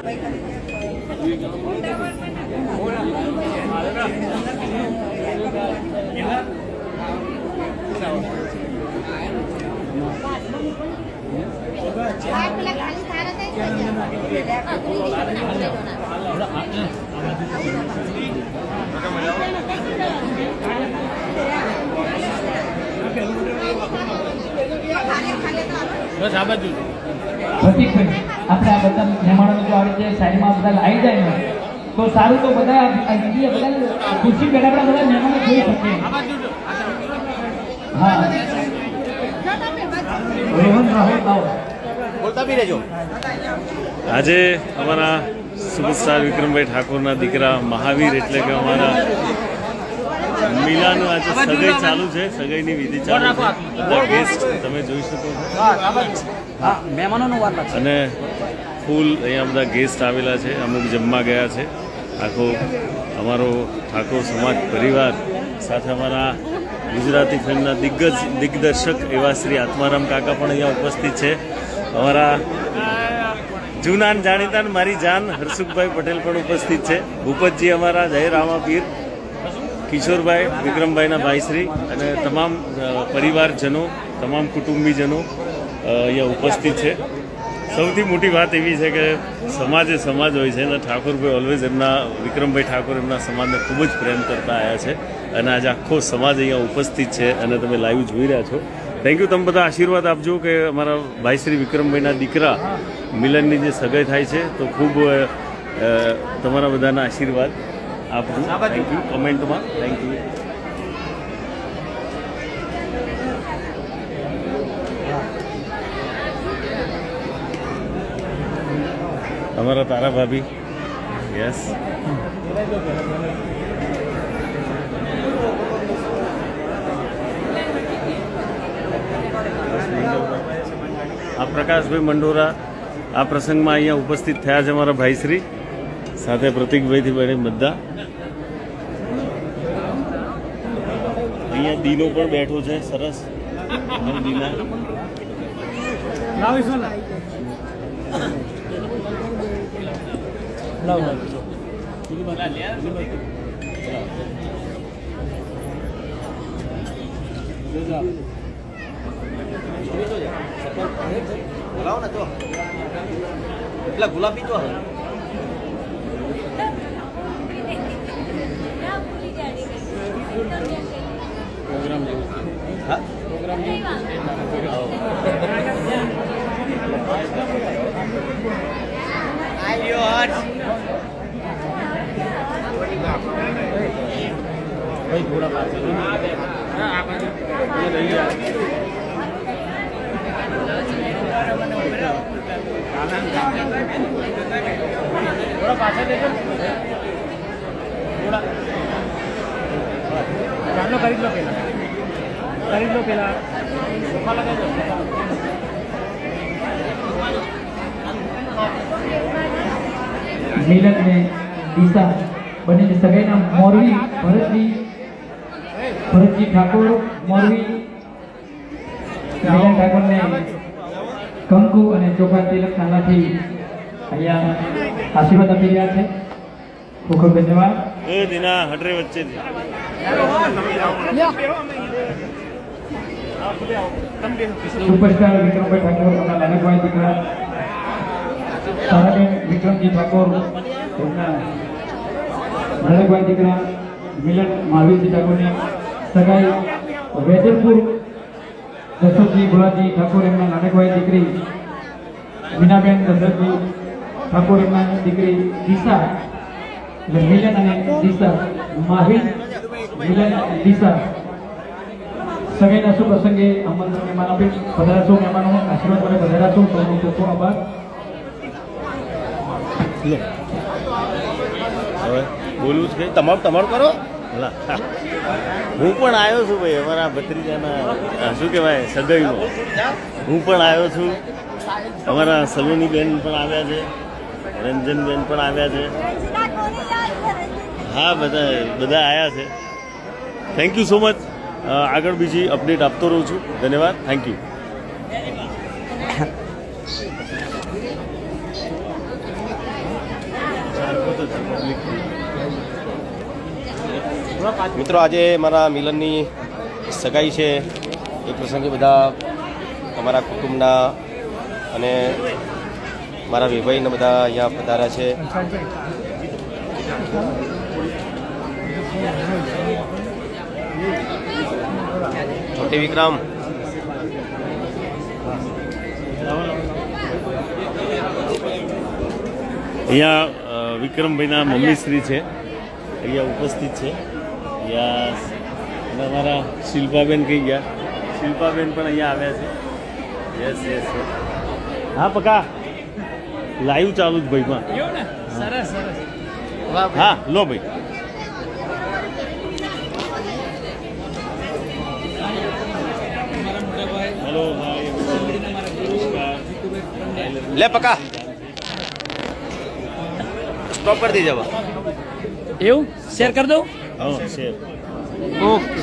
બસ આ બાજુ પ્રતિકભાઈ આપણે આ બધા મહેમાનો જો આવી જાય સાઈડમાં બધા આવી જાય ને તો સારું, તો બધા બધા ખુરશી બેઠા બેઠા બધા મહેમાનો જોઈ શકે. હા રોહન રાહુલ આવો બોલતા બી રહેજો. આજે અમારા સુપરસ્ટાર વિક્રમભાઈ ઠાકોરના દીકરા મહાવીર એટલે કે અમારા મિલાનું આજે સગાઈ ચાલુ છે. સગાઈની વિધિ ચાલુ છે. બધા ગેસ્ટ તમે જોઈ શકો છો મહેમાનોનો વાર લાગશે. અને ફૂલ અહીંયા બધા ગેસ્ટ આવેલા છે. અમુક જમવા ગયા છે. આખો અમારો ઠાકોર સમાજ પરિવાર સાથે અમારા ગુજરાતી ફિલ્મના દિગ્દર્શક એવા શ્રી આત્મારામ કાકા પણ અહીંયા ઉપસ્થિત છે. અમારા જૂના જાણીતા મારી જાન હર્ષુખભાઈ પટેલ પણ ઉપસ્થિત છે. ભૂપતજી અમારા જય રામાપીર, કિશોરભાઈ વિક્રમભાઈના ભાઈશ્રી અને તમામ પરિવારજનો, તમામ કુટુંબીજનો અહીંયા ઉપસ્થિત છે. સૌથી મોટી વાત એવી છે કે સમાજે સમાજ હોય છે અને ઠાકોરભાઈ ઓલવેઝ એમના વિક્રમભાઈ ઠાકોર એમના સમાજને ખૂબ જ પ્રેમ કરતા આવ્યા છે અને આજે આખો સમાજ અહીંયા ઉપસ્થિત છે અને તમે લાઈવ જોઈ રહ્યા છો. Thank you. તમે બધા આશીર્વાદ આપજો કે અમારા ભાઈશ્રી વિક્રમભાઈના દીકરા મિલનની જે સગાઈ થાય છે તો ખૂબ તમારા બધાના આશીર્વાદ આપજો. Thank you. કમેન્ટમાં થેન્ક યુ. અમારા તારા ભાભી યસ આ પ્રકાશભાઈ મંડોરા આ પ્રસંગમાં અહીંયા ઉપસ્થિત થયા છે. અમારા ભાઈશ્રી સાથે પ્રતિકભાઈથી બને બધા. અહીંયા દીનો પણ બેઠો છે. સરસ દીના ગુલાબી તો પ્રોગ્રામ હા ભાઈ થોડા પાછળ થોડા પાછળ દેજો. થોડા ચાલો કરી લો પેલા સોફા લગાવી દો. મિલન ને દિશા બંને સગાઈના મોરવી ભરતજી ઠાકોર મોરવી મિલન ઠાકોરને કંકુ અને ચોખા તિલક નાનાથી અહીંયા આશીર્વાદ આપી રહ્યા છે. ખૂબ ખૂબ ધન્યવાદ. એ દિના હટરે વચ્ચે સુપરસ્ટાર વિક્રમભાઈ ઠાકોર અને લાલકભાઈ દીકરા સારાબેન વિક્રમજી ઠાકોર એમના લાલકભાઈ દીકરા મિલન મહાવીરજી ઠાકોરની સગાઈ વેજલપુર દશરથજી ભોલાજી ઠાકોર એમના લાલકભાઈ દીકરી મીનાબેન દશરથજી ઠાકોર એમના દીકરી દિશા એટલે મિલન અને દિશા માહિર મિલન દિશા સગાઈના શુભ પ્રસંગે આમંત્રણ મહેમાન આપી પધારશો. મહેમાનો આશીર્વાદ માટે પધારશો. સૌનો ખૂબ ખૂબ આભાર. હવે બોલવું છે તમારું કરો. હું પણ આવ્યો છું ભાઈ અમારા ભત્રીજાના શું કહેવાય સગાઈમાં. હું પણ આવ્યો છું. અમારા સલોની બેન પણ આવ્યા છે, રંજનબેન પણ આવ્યા છે. હા બધા આવ્યા છે. Thank you so much. આગળ બીજી અપડેટ આપતો રહું છું. ધન્યવાદ. Thank you. મિત્રો આજે મારા મિલનની સગાઈ છે એ પ્રસંગે બધા અમારા કુટુંબના અને મારા વિભાઈને બધા અહીંયા પધાર્યા છે. છોટી વિક્રમ અહીંયા વિક્રમભાઈના મમ્મી શ્રી છે, અહીંયા ઉપસ્થિત છે. અહીંયા અને અમારા શિલ્પાબેન કહી ગયા, શિલ્પાબેન પણ અહીંયા આવ્યા છે. Yes yes. હા પકા લાઈવ ચાલુ જ ભાઈમાં. સરસ સરસ. હા લો ભાઈ. હેલો ભાઈ. લે પકા સ્ટોપ કરી દીજે. એવું શેર કરી દઉં. હા શેર. ઓકે.